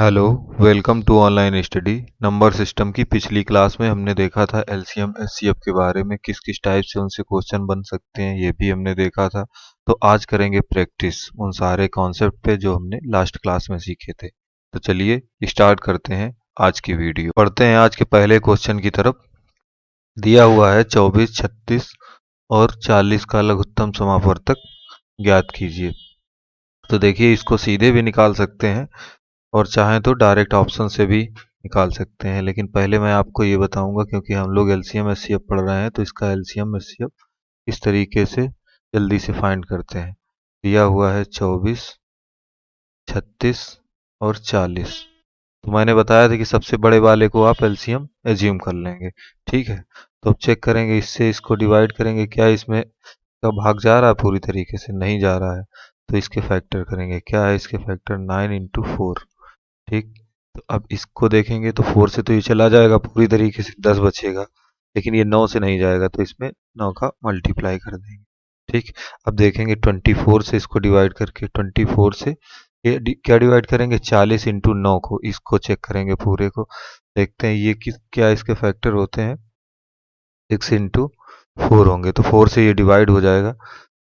Hello. Welcome to online study. Number system की पिछली class में हमने देखा था एलसीएम एचसीएफ के बारे में, किस किस टाइप से उनसे क्वेश्चन बन सकते हैं ये भी हमने देखा था। तो आज करेंगे प्रैक्टिस उन सारे कॉन्सेप्ट पे जो हमने लास्ट क्लास में सीखे थे। तो चलिए स्टार्ट करते हैं आज की वीडियो। पढ़ते हैं आज के पहले क्वेश्चन की तरफ। दिया हुआ है 24, 36 और 40 का लघुत्तम समापवर्तक ज्ञात कीजिए। तो देखिए, इसको सीधे भी निकाल सकते हैं और चाहें तो डायरेक्ट ऑप्शन से भी निकाल सकते हैं, लेकिन पहले मैं आपको ये बताऊंगा क्योंकि हम लोग एलसीएम एचसीएफ पढ़ रहे हैं, तो इसका एलसीएम एचसीएफ इस तरीके से जल्दी से फाइंड करते हैं। दिया हुआ है 24, 36 और 40। तो मैंने बताया था कि सबसे बड़े वाले को आप एलसीएम एज्यूम कर लेंगे। ठीक है, तो अब चेक करेंगे, इससे इसको डिवाइड करेंगे, क्या इसमें का भाग जा रहा है पूरी तरीके से? नहीं जा रहा है। तो इसके फैक्टर करेंगे, क्या है इसके फैक्टर? 9 × 4। ठीक। तो अब इसको देखेंगे तो 4 से तो ये चला जाएगा पूरी तरीके से, 10 बचेगा। लेकिन ये 9 से नहीं जाएगा, तो इसमें 9 का मल्टीप्लाई कर देंगे। ठीक। अब देखेंगे 24 से इसको डिवाइड करके, 24 से ये क्या डिवाइड करेंगे? 40 × 9 को, इसको चेक करेंगे पूरे को। देखते हैं ये किस क्या इसके फैक्टर होते हैं। 6 × 4 होंगे, तो 4 से ये डिवाइड हो जाएगा।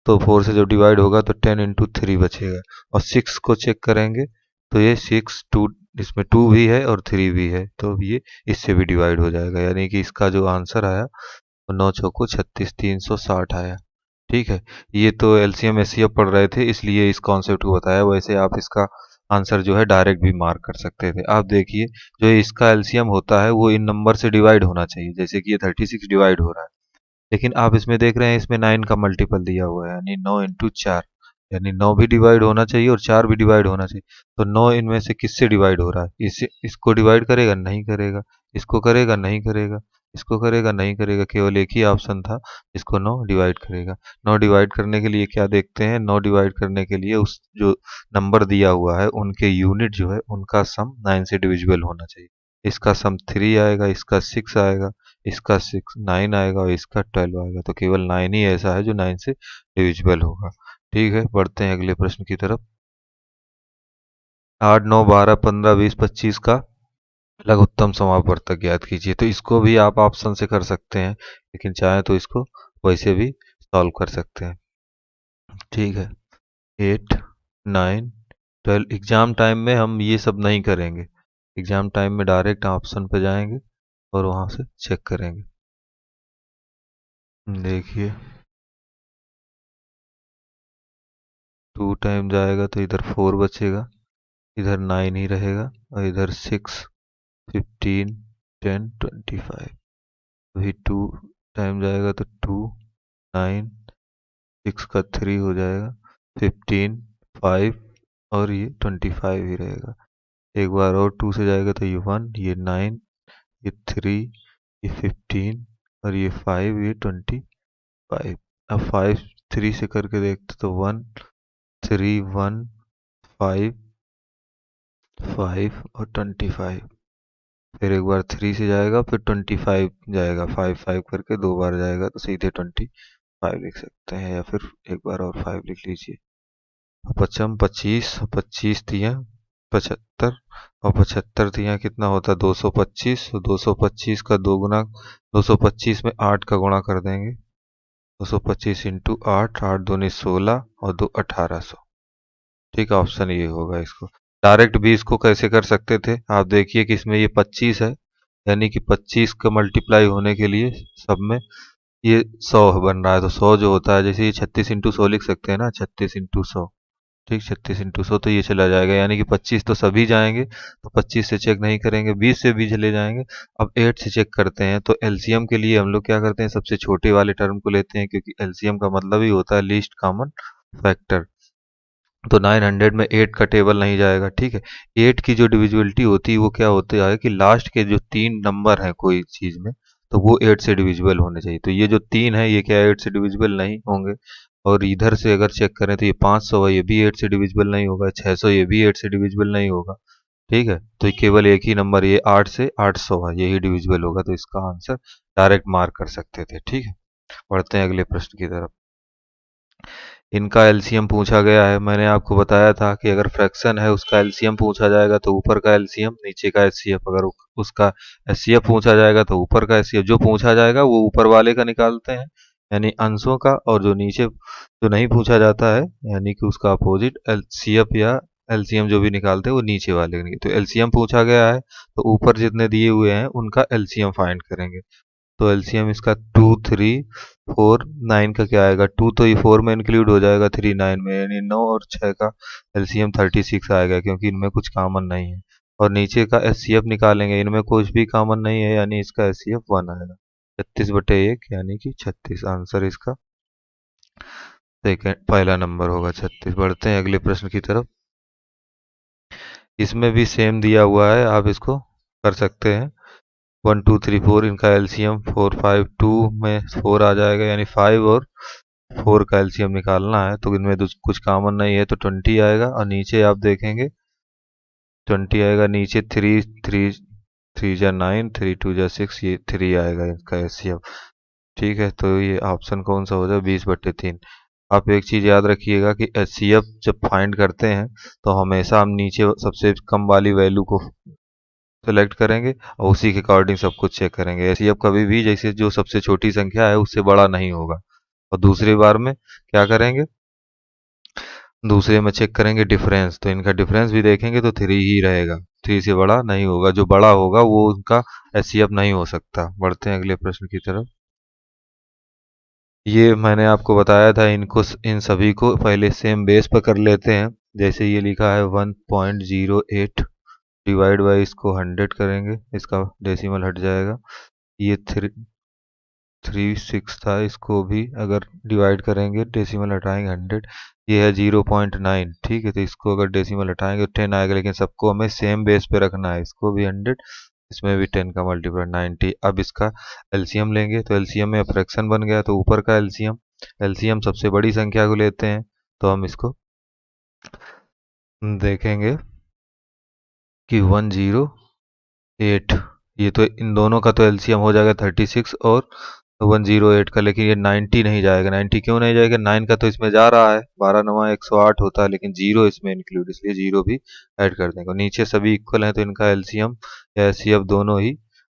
तो 4 से जब डिवाइड होगा तो 10 × 3 बचेगा। और 6 को चेक करेंगे तो ये 6 2, इसमें 2 भी है और 3 भी है, तो ये इससे भी डिवाइड हो जाएगा। यानी कि इसका जो आंसर आया वो 9 चौको 36, 360 आया। ठीक है। ये तो एलसीएम एचसीएफ पढ़ रहे थे इसलिए इस कॉन्सेप्ट को बताया, वैसे आप इसका आंसर जो है डायरेक्ट भी मार्क कर सकते थे। आप देखिए, जो इसका एलसीएम होता है वो इन नंबर से डिवाइड होना चाहिए, जैसे कि ये 36 डिवाइड हो रहा है, लेकिन आप इसमें देख रहे हैं इसमें 9 का मल्टीपल दिया हुआ है, यानी 9 × 4, यानी 9 भी डिवाइड होना चाहिए और 4 भी डिवाइड होना चाहिए। तो 9 इनमें से किससे डिवाइड हो रहा है? इससे। इसको डिवाइड करेगा? नहीं करेगा। इसको करेगा? नहीं करेगा। इसको करेगा? नहीं करेगा। केवल एक ही ऑप्शन था, इसको 9 डिवाइड करेगा। 9 डिवाइड करने के लिए क्या देखते हैं? 9 डिवाइड करने के लिए उस जो नंबर दिया हुआ है उनके यूनिट जो है उनका सम 9 से डिविजिबल होना चाहिए। इसका सम 3 आएगा, इसका 6 आएगा, इसका 9 आएगा और इसका 12 आएगा। तो केवल 9 ही ऐसा है जो 9 से डिविजिबल होगा। ठीक है, बढ़ते हैं अगले प्रश्न की तरफ। 8, 9, 12, 15, 20, 25 का लघुत्तम समापवर्तक ज्ञात कीजिए। तो इसको भी आप ऑप्शन से कर सकते हैं, लेकिन चाहे तो इसको वैसे भी सॉल्व कर सकते हैं। ठीक है। 8, 9, 12। एग्जाम टाइम में हम ये सब नहीं करेंगे। एग्जाम टाइम में डायरेक्ट ऑप्शन पे जाएंगे और वहां से चेक करेंगे। देखिए, 2 टाइम जाएगा तो इधर 4 बचेगा, इधर 9 ही रहेगा, और इधर 6, 15, 10, 25। वही 2 टाइम जाएगा तो 2, 9, 6 का 3 हो जाएगा, 15, 5 और ये 25 ही रहेगा। एक बार और 2 से जाएगा तो ये 1, ये 9, ये 3, ये 15 और ये 5, ये 25। अब 5 3 से करके देखते तो 1, 3, 1, 5, 5 और 25। फिर एक बार 3 से जाएगा, फिर 25 जाएगा, 5 5 करके 2 बार जाएगा, तो सीधे 25 लिख सकते हैं, या फिर एक बार और 5 लिख लीजिए। पचम 25, 25 तिया 75 और 75 तिया कितना होता है? 225। 225 का 2 गुना, 225 में 8 का गुणा कर देंगे। 225 इंटू 8, 8 दूनी 16 और 2 1800। ठीक है, ऑप्शन ये होगा। इसको डायरेक्ट भी इसको कैसे कर सकते थे? आप देखिए कि इसमें ये 25 है, यानी कि 25 का मल्टीप्लाई होने के लिए सब में ये 100 बन रहा है, तो 100 जो होता है, जैसे ये 36 × 100 लिख सकते हैं ना, 36 × 100। ठीक, 36 × 100 तो ये चला जाएगा, यानी कि 25 तो सभी जाएंगे, तो 25 से चेक नहीं करेंगे, 20 से भी चले जाएंगे। अब 8 से चेक करते हैं, तो एलसीएम के लिए हम लोग क्या करते हैं? सबसे छोटे वाले टर्म को लेते हैं, क्योंकि एलसीएम का मतलब ही होता है लीस्ट कॉमन फैक्टर। तो 900 में 8 का टेबल नहीं जाएगा। ठीक है। 8 की जो डिविजिबिलिटी होती है वो क्या होती है कि लास्ट के जो 3 नंबर हैं कोई चीज में, तो वो 8 से डिविजिबल होने चाहिए। तो ये जो 3 है ये क्या 8 से डिविजिबल नहीं होंगे। और इधर से अगर चेक करें तो ये 500 है, ये भी 8 से डिविजिबल नहीं होगा। 600, ये भी 8 से डिविजिबल नहीं होगा। ठीक है। तो ये केवल एक ही नंबर, ये 8 से 800 है, यही डिविजिबल होगा। तो इसका आंसर डायरेक्ट मार्क कर सकते थे। ठीक है। बढ़ते हैं अगले प्रश्न की तरफ। इनका एलसीएम पूछा गया है। मैंने आपको बताया था कि अगर फ्रैक्शन है उसका एलसीएम पूछा जाएगा तो ऊपर का एलसीएम नीचे का एचसीएफ, अगर उसका एचसीएफ पूछा जाएगा तो ऊपर का एचसीएफ, जो पूछा जाएगा वो ऊपर वाले का निकालते हैं यानी अंशों का, और जो नीचे जो नहीं पूछा जाता है यानी कि उसका अपोजिट एलसीएफ या एलसीएम जो भी निकालते हैं वो नीचे वाले का। तो एलसीएम पूछा गया है तो ऊपर जितने दिए हुए हैं उनका एलसीएम फाइंड करेंगे। तो एलसीएम इसका 2 3 4 9 का क्या आएगा, 2 तो ये 4 में इंक्लूड हो जाएगा, 3 9 में, यानी 9 और 6 का एलसीएम 36 आएगा क्योंकि इनमें कुछ कॉमन नहीं है। और नीचे का एचसीएफ निकालेंगे, इनमें कुछ भी कॉमन नहीं है यानी इसका एचसीएफ 1 आएगा। 36/1 यानी कि 36 आंसर इसका सेकेंड पहला नंबर होगा 36। बढ़ते हैं अगले प्रश्न की तरफ। इसमें भी सेम दिया हुआ है, आप इसको कर सकते हैं। 1 2 3 4 इनका एलसीएम 4 5 2 में 4 आ जाएगा यानी 5 और 4 का एलसीएम निकालना है। तो इनमें कुछ कॉमन नहीं है तो 20 आएगा, और नीचे आप देखेंगे 20 आएगा, नीचे 3 3 3 जा 9, 3 2 जा 6, ये 3 आएगा इसका एलसीएम। ठीक है, तो ये ऑप्शन कौन सा हो जाए, 20/3। आप एक चीज याद रखिएगा कि एचसीएफ जब फाइंड करते हैं तो हमेशा हम नीचे सबसे कम वाली वैल्यू को सेलेक्ट करेंगे और उसी के अकॉर्डिंग सब कुछ चेक करेंगे। ऐसे ही अब कभी भी जैसे जो सबसे छोटी संख्या है उससे बड़ा नहीं होगा। और दूसरी बार में क्या करेंगे, दूसरे में चेक करेंगे डिफरेंस, तो इनका डिफरेंस भी देखेंगे तो 3 ही रहेगा, 3 से बड़ा नहीं होगा। जो बड़ा होगा वो उनका एचसीएफ नहीं हो सकता। बढ़ते हैं अगले प्रश्न की तरफ। ये मैंने आपको बताया था, इनको इन सभी को पहले सेम बेस पर कर लेते हैं। जैसे ये लिखा है 1.08 डिवाइड बाई, इसको 100 करेंगे, इसका डेसिमल हट जाएगा। ये 3 6 था, इसको भी अगर डिवाइड करेंगे डेसिमल हटाएंगे 100। ये है 0.9, ठीक है, तो इसको अगर डेसिमल हटाएंगे तो 10 आएगा, लेकिन सबको हमें सेम बेस पे रखना है। इसको भी 100, इसमें भी 10 का मल्टीप्लाई 90। अब इसका एलसीएम लेंगे तो एलसीएम में फ्रैक्शन बन गया तो ऊपर का एलसीएम, एलसीएम सबसे बड़ी संख्या को लेते हैं तो हम इसको देखेंगे कि 108, ये तो इन दोनों का तो एलसीएम हो जाएगा 36 और 108 का, लेकिन ये 90 नहीं जाएगा। 90 क्यों नहीं जाएगा, 9 का तो इसमें जा रहा है, 12 9 108 होता है, लेकिन जीरो इसमें इंक्लूड, इसलिए जीरो भी ऐड कर देंगे। नीचे सभी इक्वल हैं तो इनका एलसीएम या एचसीएफ दोनों ही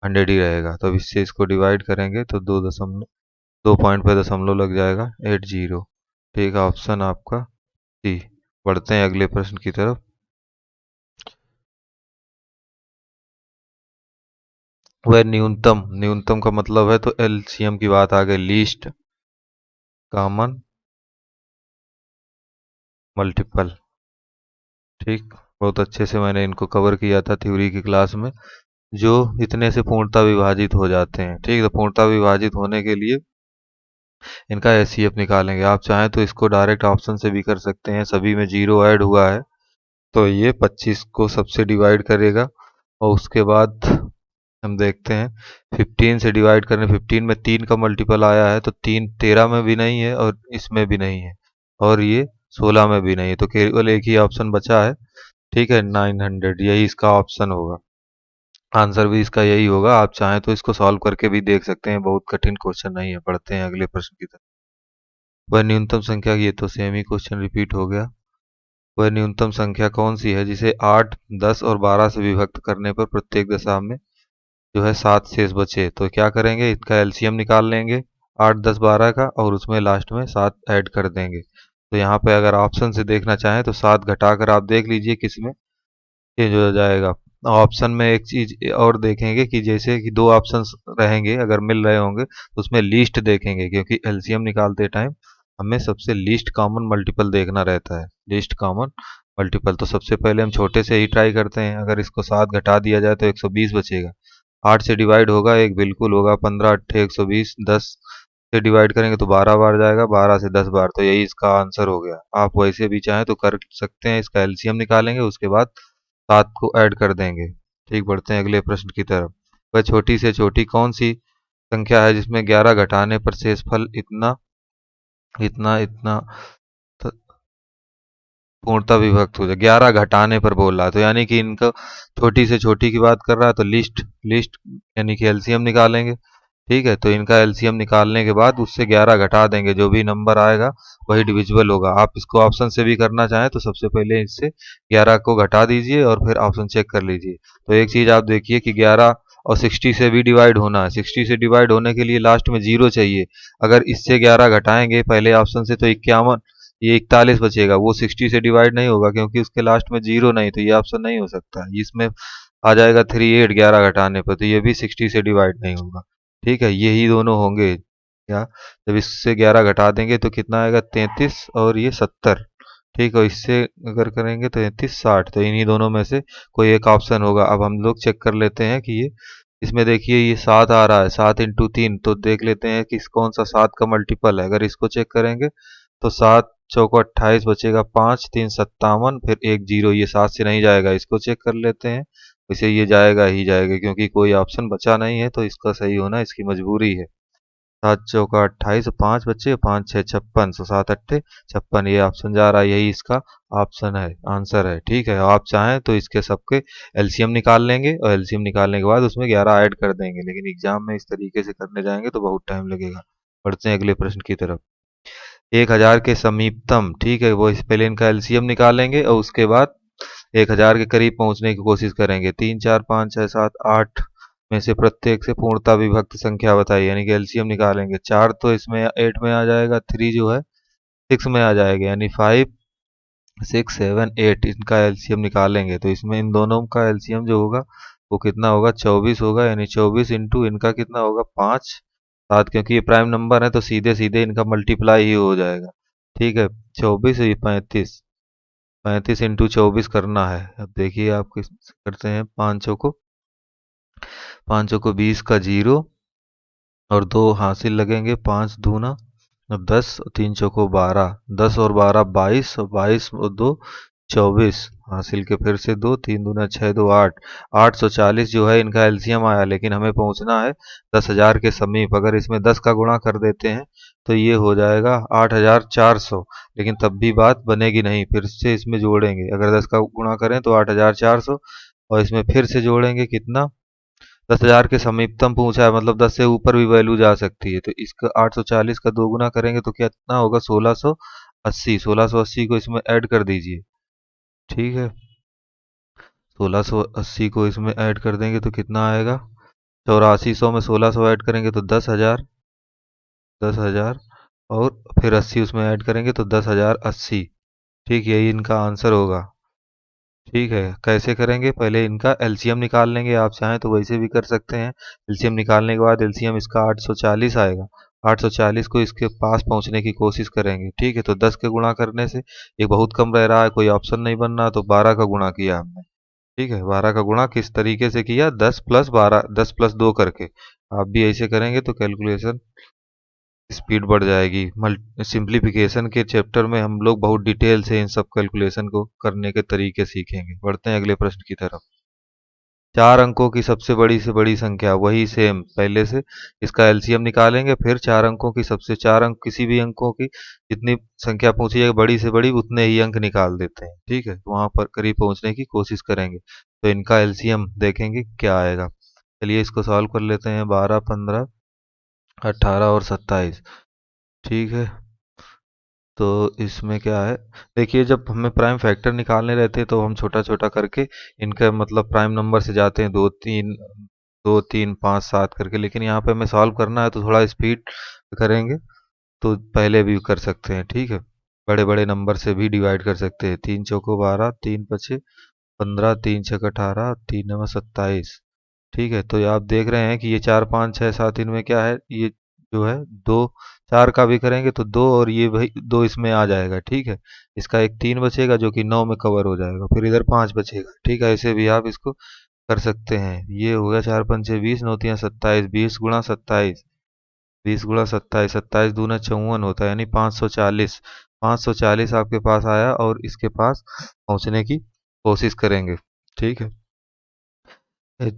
100 ही रहेगा। तो अब इससे इसको डिवाइड करेंगे तो 2 पॉइंट पे दशमलव लग जाएगा, 80। ठीक है, ऑप्शन आपका सी। बढ़ते हैं अगले प्रश्न की तरफ। वह न्यूनतम, न्यूनतम का मतलब है तो एलसीएम की बात आ गई, लीस्ट कॉमन मल्टीपल। ठीक, बहुत अच्छे से मैंने इनको कवर किया था थ्योरी की क्लास में। जो इतने से पूर्णता विभाजित हो जाते हैं, ठीक है, तो पूर्णता विभाजित होने के लिए इनका एचसीएफ निकालेंगे। आप चाहें तो इसको डायरेक्ट ऑप्शन से भी कर सकते हैं, सभी में जीरो ऐड हुआ है तो ये 25 को सबसे डिवाइड करेगा, और उसके बाद हम देखते हैं 15 से डिवाइड करने, 15 में 3 का मल्टीपल आया है तो 3 13 में भी नहीं है और इसमें भी नहीं है, और ये 16 में भी नहीं है, तो केवल एक ही ऑप्शन बचा है। ठीक है, 900, यही इसका ऑप्शन होगा, आंसर भी इसका यही होगा। आप चाहें तो इसको सॉल्व करके भी देख सकते हैं, बहुत कठिन क्वेश्चन नहीं है। पढ़ते हैं अगले प्रश्न की तरफ। वह न्यूनतम संख्या, ये तो सेम ही क्वेश्चन रिपीट हो गया। वह न्यूनतम संख्या कौन सी है जिसे 8 10 और 12 से विभक्त करने पर प्रत्येक दशा में जो है 7 शेष बचे। तो क्या करेंगे, इसका एलसीएम निकाल लेंगे 8 10 12 का, और उसमें लास्ट में 7 ऐड कर देंगे। तो यहाँ पे अगर ऑप्शन से देखना चाहें तो 7 घटाकर आप देख लीजिए किसमें चेंज हो जाएगा। ऑप्शन में एक चीज और देखेंगे कि जैसे कि दो ऑप्शंस रहेंगे अगर मिल रहे होंगे तो उसमें लीस्ट देखेंगे, क्योंकि एलसीएम निकालते टाइम हमें सबसे लीस्ट कॉमन मल्टीपल देखना रहता है, लीस्ट कॉमन मल्टीपल। तो सबसे पहले हम छोटे से ही ट्राई करते हैं, अगर इसको 7 घटा दिया जाए तो 120 बचेगा। 8 से डिवाइड होगा, एक बिल्कुल होगा, 15 8 120, 10 से डिवाइड करेंगे तो 12 बार जाएगा, 12 से 10 बार, तो यही इसका आंसर हो गया। आप वैसे भी चाहें तो कर सकते हैं, इसका एलसीएम निकालेंगे उसके बाद 7 को ऐड कर देंगे। ठीक, बढ़ते हैं अगले प्रश्न की तरफ। वह छोटी से छोटी कौन सी संख्या है जिसमें 11 घटाने पर शेषफल इतना इतना इतना पूर्णता विभक्त हो जाए। 11 घटाने पर बोल रहा है तो यानी कि इनको छोटी से छोटी की बात कर रहा है, तो लिस्ट लिस्ट यानी कि एलसीएम निकालेंगे। ठीक है, तो इनका एलसीएम निकालने के बाद उससे 11 घटा देंगे, जो भी नंबर आएगा वही डिविजिबल होगा। आप इसको ऑप्शन से भी करना चाहें तो सबसे पहले इससे 11 को घटा दीजिए और फिर ऑप्शन चेक कर लीजिए। तो एक चीज़ आप देखिए कि 11 और 60 से भी डिवाइड होना है। 60 से डिवाइड होने के लिए लास्ट में जीरो चाहिए। अगर इससे 11 घटाएंगे पहले ऑप्शन से तो 51, ये 41 बचेगा। वो 60 से डिवाइड नहीं होगा क्योंकि उसके लास्ट में जीरो नहीं, तो ये ऑप्शन नहीं हो सकता। इसमें आ जाएगा 38 11 घटाने पर, तो ये भी 60 से डिवाइड नहीं होगा। ठीक है, यही दोनों होंगे। क्या, जब इससे 11 घटा देंगे तो कितना आएगा, 33 और ये 70। ठीक है, इससे अगर करेंगे तो 33 60, तो इन्हीं दोनों में से कोई एक ऑप्शन होगा। अब हम लोग चेक कर लेते हैं कि ये इसमें देखिए ये 7 आ रहा है, 7 इंटू 3, तो देख लेते हैं कि कौन सा 7 का मल्टीपल है। अगर इसको चेक करेंगे तो 7 चौको 28 बचेगा, 5 3 57, फिर एक जीरो, ये 7 से नहीं जाएगा। इसको चेक कर लेते हैं, वैसे ये जाएगा ही जाएगा क्योंकि कोई ऑप्शन बचा नहीं है, तो इसका सही होना इसकी मजबूरी है। 7 चौका 28, 5 बच्चे, 5 6 56, 7 अट्ठे 56, ये ऑप्शन जा रहा है, यही इसका ऑप्शन है, आंसर है। ठीक है, आप चाहें तो इसके सबके एलसीएम निकाल लेंगे और एलसीएम निकालने के बाद उसमें 11 ऐड कर देंगे, लेकिन एग्जाम में इस तरीके से करने जाएंगे तो बहुत टाइम लगेगा। बढ़ते हैं अगले प्रश्न की तरफ। 1000 के समीपतम, ठीक है, वो इस पहले इनका एलसीएम निकालेंगे और उसके बाद 1000 के करीब पहुंचने की कोशिश करेंगे। 3 4 5 6 7 8 में से प्रत्येक से पूर्णता विभक्त संख्या बताइए, यानी कि एलसीएम निकालेंगे। 4 तो इसमें 8 में आ जाएगा, 3 जो है 6 में आ जाएगा, यानी 5 6 7 8 इनका एलसीएम निकालेंगे। तो इसमें इन दोनों का एलसीएम जो होगा वो कितना होगा, 24 होगा, यानी 24 इंटू इनका कितना होगा, 5 7, क्योंकि ये प्राइम नंबर है तो सीधे सीधे इनका मल्टीप्लाई ही हो जाएगा। ठीक है, 24 ये 35, 35 इंटू 24 करना है। अब देखिए आप किस करते हैं, पाँचों को 20 का जीरो और दो हासिल लगेंगे, 5 दूना और 10, 3 चौको 12, 10 और 12 22, और 22 और 2 24, हासिल के फिर से दो, 3 दूना 6 2 8, 840 जो है इनका एलसीएम आया, लेकिन हमें पहुंचना है 10,000 के समीप। अगर इसमें 10 का गुणा कर देते हैं तो ये हो जाएगा 8,400, लेकिन तब भी बात बनेगी नहीं, फिर से इसमें जोड़ेंगे। अगर 10 का गुणा करें तो 8,400, और इसमें फिर से जोड़ेंगे कितना, 10,000 के समीपतम पूछा है, मतलब 10 से ऊपर भी वैल्यू जा सकती है। तो इसका 840 का दो गुना करेंगे तो कितना होगा, 1680। 1680 को इसमें ऐड कर दीजिए। ठीक है, 1680 को इसमें ऐड कर देंगे तो कितना आएगा, 8400 में 1600 ऐड करेंगे तो 10,000, 10,000, और फिर 80 उसमें ऐड करेंगे तो 10,080। ठीक, यही इनका आंसर होगा। ठीक है, कैसे करेंगे, पहले इनका एलसीएम निकाल लेंगे। आप चाहें तो वैसे भी कर सकते हैं। एलसीएम निकालने के बाद एलसीएम इसका 840 आएगा। 840 को इसके पास पहुंचने की कोशिश करेंगे। ठीक है, तो 10 के गुणा करने से ये बहुत कम रह रहा है, कोई ऑप्शन नहीं बन रहा, तो 12 का गुणा किया हमने। ठीक है, 12 का गुणा किस तरीके से किया, 10 प्लस 12, 10 प्लस 2 करके। आप भी ऐसे करेंगे तो कैलकुलेशन स्पीड बढ़ जाएगी। सिंप्लीफिकेशन के चैप्टर में हम लोग बहुत डिटेल से इन सब कैलकुलेशन को करने के तरीके सीखेंगे। बढ़ते हैं अगले प्रश्न की तरफ। 4 अंकों की सबसे बड़ी से बड़ी संख्या, वही सेम पहले से इसका एलसीएम निकालेंगे, फिर 4 अंकों की सबसे 4 अंक, किसी भी अंकों की जितनी संख्या पूछी जाएगी बड़ी से बड़ी उतने ही अंक निकाल देते हैं। ठीक है, तो वहां पर करीब पहुंचने की कोशिश करेंगे। तो इनका एलसीएम देखेंगे क्या आएगा। चलिए इसको सॉल्व कर लेते हैं। 12 15 18 और 27। ठीक है, तो इसमें क्या है, देखिए जब हमें प्राइम फैक्टर निकालने रहते हैं तो हम छोटा छोटा करके इनका मतलब प्राइम नंबर से जाते हैं, 2 3 5 7 करके, लेकिन यहाँ पे हमें सॉल्व करना है तो थोड़ा स्पीड करेंगे तो पहले भी कर सकते हैं। ठीक है, बड़े बड़े नंबर से भी डिवाइड कर सकते हैं। 3 चौको 12, 3 पचे 15, 3 छक 18, 3 नवा 27। ठीक है, तो ये आप देख रहे हैं कि ये 4 5 6 7 इनमें क्या है, ये जो है दो, 4 का भी करेंगे तो दो, और ये भाई दो इसमें आ जाएगा। ठीक है, इसका एक 3 बचेगा जो कि 9 में कवर हो जाएगा, फिर इधर 5 बचेगा। ठीक है, ऐसे भी आप इसको कर सकते हैं। ये हो गया 4 पंचे 20, 9 तियां 27, 20 गुणा 27, 20 गुणा 27, 27 दूना 54 होता है, यानी 540। 540 आपके पास आया और इसके पास पहुंचने की कोशिश करेंगे। ठीक है,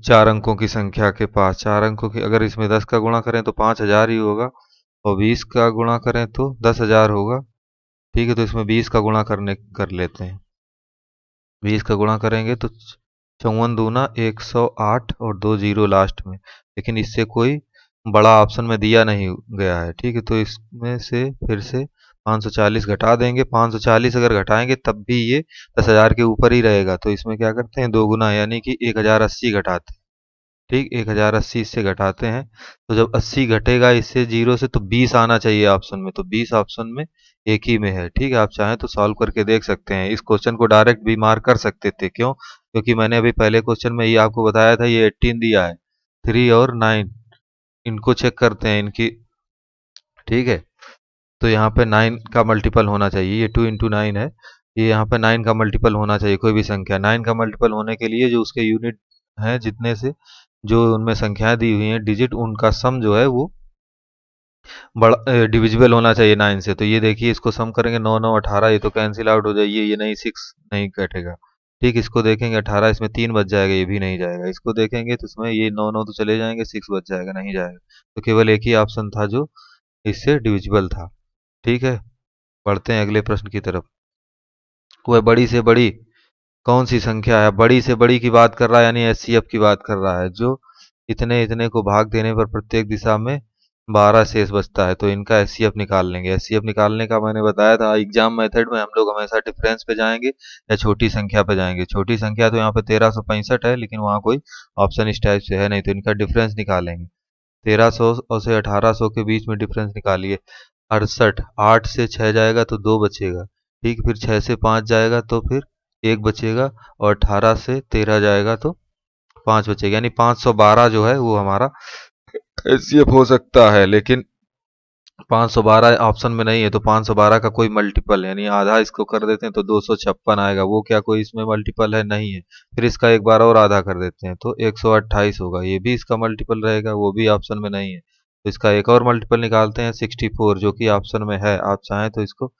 4 अंकों की संख्या के पास, 4 अंकों की, अगर इसमें 10 का गुणा करें तो 5,000 ही होगा, और 20 का गुणा करें तो 10,000 होगा। ठीक है, तो इसमें 20 का गुणा कर लेते हैं। 20 का गुणा करेंगे तो 54 दूना 108 और 2 जीरो लास्ट में, लेकिन इससे कोई बड़ा ऑप्शन में दिया नहीं गया है, ठीक है। तो इसमें से फिर से 540 घटा देंगे, 540 अगर घटाएंगे तब भी ये 10,000 के ऊपर ही रहेगा। तो इसमें क्या करते हैं, दो गुना, यानी कि 1080 घटाते हैं, ठीक। 1080 इससे घटाते हैं, तो जब 80 घटेगा इससे जीरो से, तो 20 आना चाहिए ऑप्शन में। तो 20 ऑप्शन में एक ही में है, ठीक है। आप चाहें तो सॉल्व करके देख सकते हैं। इस क्वेश्चन को डायरेक्ट भी मार्क कर सकते थे, क्यों? क्योंकि मैंने अभी पहले क्वेश्चन में ये आपको बताया था, ये 18 दिया है, 3 और 9 इनको चेक करते हैं इनकी, ठीक है। तो यहाँ पे 9 का मल्टीपल होना चाहिए, ये 2 इंटू 9 है, ये यहाँ पे 9 का मल्टीपल होना चाहिए। कोई भी संख्या 9 का मल्टीपल होने के लिए जो उसके यूनिट हैं, जितने से जो उनमें संख्याएं दी हुई हैं डिजिट, उनका सम जो है वो बड़ा डिविजिबल होना चाहिए 9 से। तो ये देखिए, इसको सम करेंगे 9 9 18, ये तो कैंसिल आउट हो जाइए, ये नहीं 6 नहीं कटेगा, ठीक। इसको देखेंगे 18, इसमें 3 बच जाएगा, ये भी नहीं जाएगा। इसको देखेंगे तो इसमें ये 9 9 तो चले जाएंगे, 6 बच जाएगा, नहीं जाएगा। तो केवल एक ही ऑप्शन था जो इससे डिविजिबल था, ठीक है। बढ़ते हैं अगले प्रश्न की तरफ। वह बड़ी से बड़ी कौन सी संख्या है? बड़ी से बड़ी की बात कर रहा है, यानी एचसीएफ की बात कर रहा है, जो इतने इतने को भाग देने पर प्रत्येक दिशा में 12 शेष बचता है। तो इनका एचसीएफ निकाल लेंगे। एचसीएफ निकालने का मैंने बताया था, एग्जाम मेथड में हम लोग हमेशा डिफरेंस पे जाएंगे या छोटी संख्या पे जाएंगे। छोटी संख्या तो यहाँ पे 1365 है, लेकिन वहाँ कोई ऑप्शन इस टाइप से है नहीं, तो इनका डिफरेंस निकालेंगे। 1300 और से 1800 के बीच में डिफरेंस निकालिए। 68, 8 से 6 जाएगा तो 2 बचेगा, ठीक। फिर 6 से 5 जाएगा तो फिर 1 बचेगा, और 18 से 13 जाएगा तो 5 बचेगा, यानी 512 जो है वो हमारा एचसीएफ हो सकता है। लेकिन 512 ऑप्शन में नहीं है, तो 512 का कोई मल्टीपल, यानी आधा इसको कर देते हैं तो 256 आएगा, वो क्या कोई इसमें मल्टीपल है? नहीं है। फिर इसका एक बार और आधा कर देते हैं तो 128 होगा, ये भी इसका मल्टीपल रहेगा, वो भी ऑप्शन में नहीं है। तो इसका एक और मल्टीपल निकालते हैं 64, जो कि ऑप्शन में है। आप चाहें तो इसको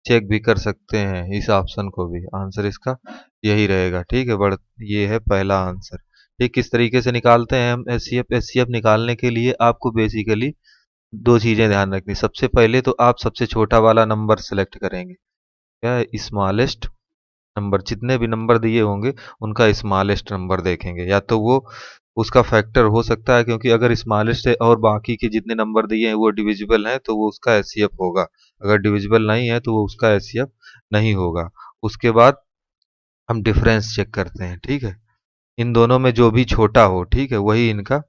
चेक भी कर सकते हैं, इस ऑप्शन को भी। आंसर इसका यही रहेगा, ठीक है। ये है पहला आंसर, ठीक। किस तरीके से निकालते हैं हम एचसीएफ? एचसीएफ निकालने के लिए आपको बेसिकली दो चीजें ध्यान रखनी। सबसे पहले तो आप सबसे छोटा वाला नंबर सेलेक्ट करेंगे, क्या? स्मॉलेस्ट नंबर, जितने भी नंबर दिए होंगे उनका स्मॉलेस्ट नंबर देखेंगे, या तो वो उसका फैक्टर हो सकता है, क्योंकि अगर स्मॉलेस्ट है और बाकी के जितने नंबर दिए हैं वो डिविजिबल हैं, तो वो उसका एचसीएफ होगा। अगर डिविजिबल नहीं है तो वो उसका एचसीएफ नहीं होगा। उसके बाद हम डिफरेंस चेक करते हैं, ठीक है। इन दोनों में जो भी छोटा हो, ठीक है, वही इनका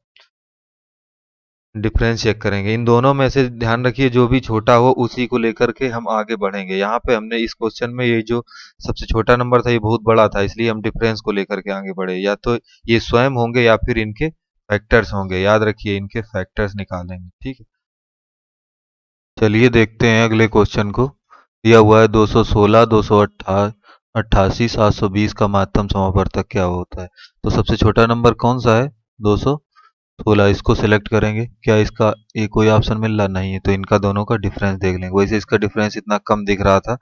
डिफरेंस चेक करेंगे। इन दोनों में से ध्यान रखिए, जो भी छोटा हो उसी को लेकर के हम आगे बढ़ेंगे। यहाँ पे हमने इस क्वेश्चन में ये जो सबसे छोटा नंबर था ये बहुत बड़ा था, इसलिए हम डिफरेंस को लेकर के आगे बढ़े। या तो ये स्वयं होंगे या फिर इनके फैक्टर्स होंगे, याद रखिए इनके फैक्टर्स निकालेंगे, ठीक है। चलिए देखते हैं अगले क्वेश्चन को। दिया हुआ है 216, 288, 720 का महत्तम समापवर्तक क्या होता है? तो सबसे छोटा नंबर कौन सा है? 216, इसको सिलेक्ट करेंगे। क्या इसका एक कोई ऑप्शन मिल रहा? नहीं है, तो इनका दोनों का डिफरेंस देख लेंगे। वैसे इसका डिफरेंस इतना कम दिख रहा था,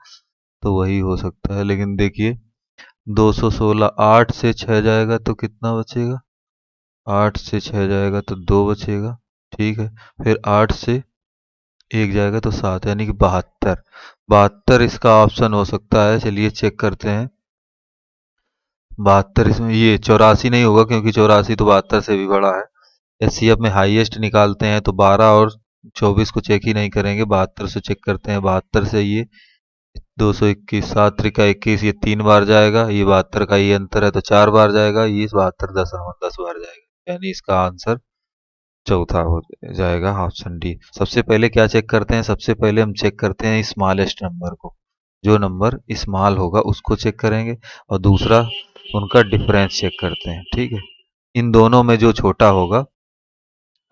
तो वही हो सकता है। लेकिन देखिए, 216, 8 से 6 जाएगा तो कितना बचेगा? 8 से 6 जाएगा तो 2 बचेगा, ठीक है। फिर 8 से 1 जाएगा तो 7, यानी कि 72। 72 इसका ऑप्शन हो सकता है। चलिए चेक करते हैं। 72 इसमें, ये 84 नहीं होगा, क्योंकि 84 तो 72 से भी बड़ा है। एचसीएफ में हाईएस्ट निकालते हैं तो 12 और 24 को चेक ही नहीं करेंगे, 72 से चेक करते हैं। 72 से ये 221, 7 त्रिका 21, ये 3 बार जाएगा। ये 72 का ये अंतर है तो 4 बार जाएगा। ये 72 10 बार जाएगा, यानी इसका आंसर चौथा हो जाएगा, ऑप्शन डी। सबसे पहले क्या चेक करते हैं? सबसे पहले हम चेक करते हैं स्मॉलेस्ट नंबर को, जो नंबर स्मॉल होगा उसको चेक करेंगे, और दूसरा उनका डिफरेंस चेक करते हैं, ठीक है। इन दोनों में जो छोटा होगा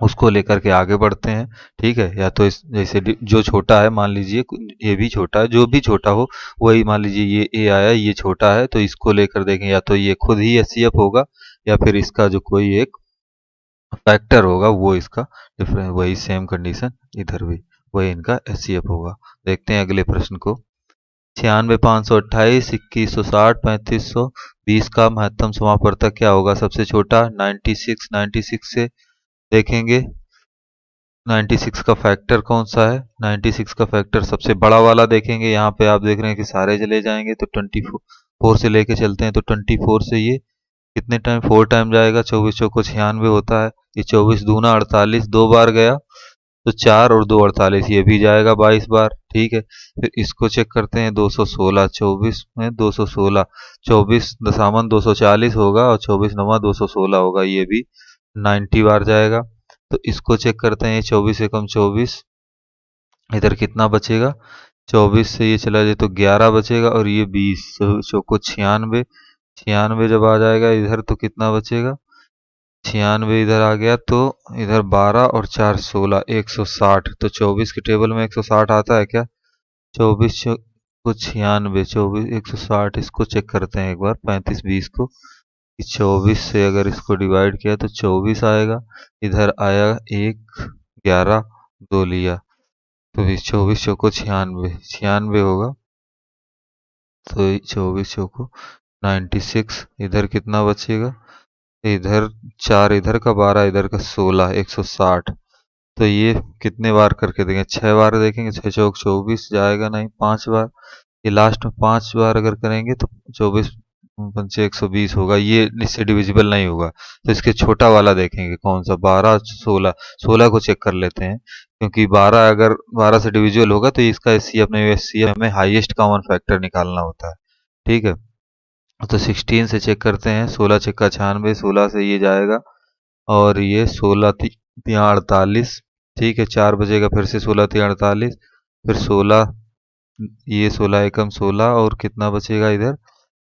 उसको लेकर के आगे बढ़ते हैं, ठीक है। या तो इस जैसे जो छोटा है, मान लीजिए ये भी छोटा है, जो भी छोटा हो वही, मान लीजिए ये ए आया, ये छोटा है, तो इसको लेकर देखें, या तो ये खुद ही एचसीएफ होगा, या फिर इसका जो कोई एक फैक्टर होगा वो इसका डिफरेंस। वही सेम कंडीशन इधर भी, वही इनका एचसीएफ होगा। देखते हैं अगले प्रश्न को। 96, 528, 2160, 3520 का महत्तम समापवर्तक क्या होगा? सबसे छोटा 96, 96 से देखेंगे 96 का फैक्टर कौन सा है? 96 का फैक्टर सबसे बड़ा वाला देखेंगे। यहाँ पे आप देख रहे हैं कि सारे चले जाएंगे, तो 24 से लेके चलते हैं, तो 24 से ये कितने टाइम? 4 टाइम जाएगा। 24 चौको 96 होता है, ये 24 दूना 48 दो बार गया तो 4 और 2 48, ये भी जाएगा 22 बार। ठीक है, फिर इसको चेक करते हैं 216, 24 में 216, 24 दशामन 240 होगा और 24 नवा 216 होगा, ये भी 90 बार जाएगा। तो इसको चेक करते हैं, 24 एकम 24, इधर कितना बचेगा, 24 से ये चला जाए तो 11 बचेगा और ये 20, चौको 96, 96 जब आ जाएगा इधर तो कितना बचेगा, 96 इधर आ गया तो इधर 12 और 4 16, 160। तो 24 के टेबल में 160 आता है क्या, 24 को 96, 24 160, इसको चेक करते हैं एक बार 35 20 को, कि 24 से अगर इसको डिवाइड किया तो 24 आएगा, इधर आया 1 11 2 लिया, तो 24 चौको 96, 96 होगा, तो 24 चौको 96, इधर कितना बचेगा, इधर 4 इधर का 12 इधर का 16, 160। तो ये कितने बार करके देंगे, 6 बार देखेंगे, 6 चौक 24 जाएगा नहीं, 5 बार, ये लास्ट में 5 बार अगर करेंगे तो 24 पंचे 120 होगा, ये इससे डिविजिबल नहीं होगा। तो इसके छोटा वाला देखेंगे कौन सा, 12 16, 16 को चेक कर लेते हैं, क्योंकि 12 अगर 12 से डिविजिबल होगा तो इसका एस सी अपने एस सी में हाईएस्ट कॉमन फैक्टर निकालना होता है। ठीक है, तो 16 से चेक करते हैं, 16 छक्का 96, 16 से ये जाएगा और ये 16 तिया 48। ठीक है, 4 बजेगा फिर से, 16 तिया 48, फिर 16, ये 16 एकम 16 और कितना बचेगा इधर,